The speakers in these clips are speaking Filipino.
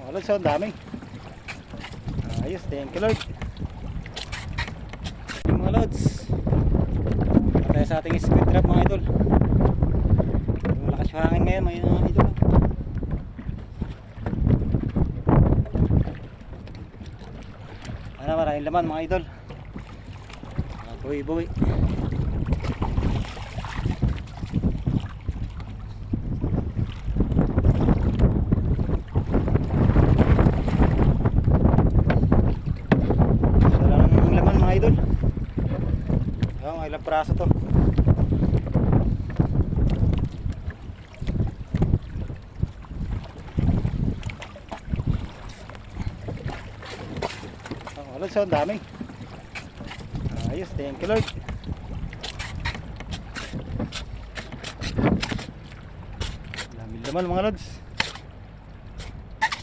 Lods, ang dami. Ayos, thank you Lord. Mga lods, tayo sa ating squid trap mga idol. Malakas yung hangin ngayon mga idol. Maraming laman mga idol. Buwi-buwi. Ilang praso to. Wala sa dami. Ayos, thank you Lord. Dami naman mga lods.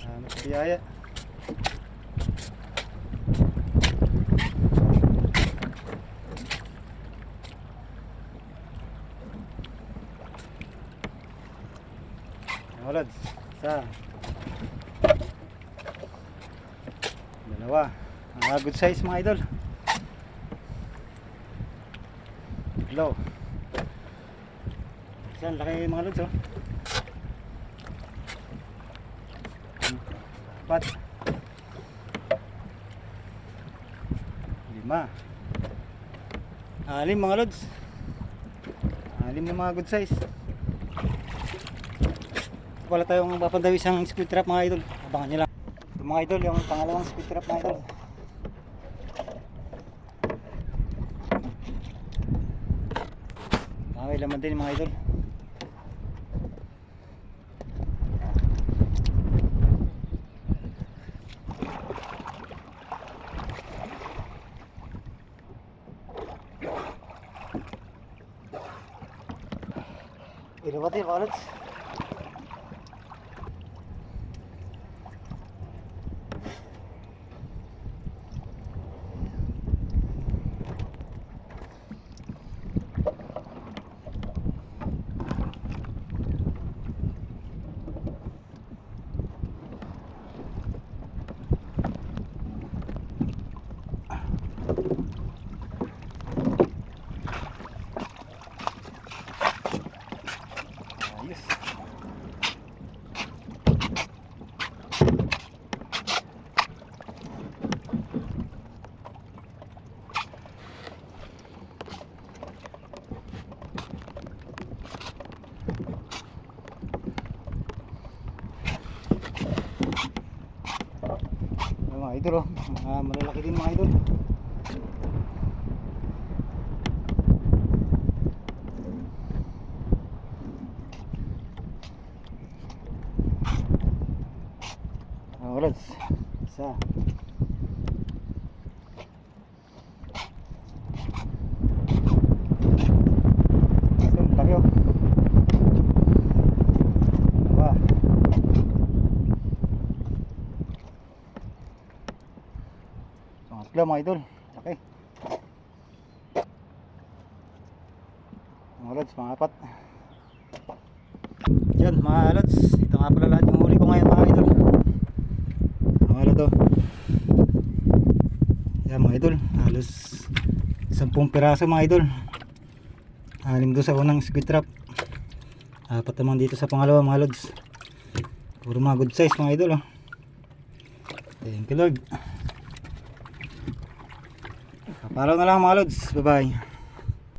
Mas biyaya. Mga lods, isa, dalawa, good size mga idol. Hello. Yan, laki mga lods, oh. 4, 5, 6 mga lods. 6 na mga good size. Wala tayong papandawi isang squid trap mga idol. Abangan nyo lang. Ito mga idol, yung pangalawang squid trap mga idol. Okay, laman din mga idol. Ilawat yun mga lods. Mga idol, oh. Malalaki din mga idol. Lods, isa, ito, laki oh. Dalawa, pangatlo mga idol, laki. Mga lods, pangapat. Yan mga lods, ito nga pala lahat yung huli ko ngayon mga idol. Wala to. Yan mga idol, halos 10 piraso mga idol. 6 doon sa unang squid trap, 4 naman dito sa pangalawa mga lods. Puro mga good size mga idol, oh. Thank you Lord. Papalaw na lang mga lods. Bye bye.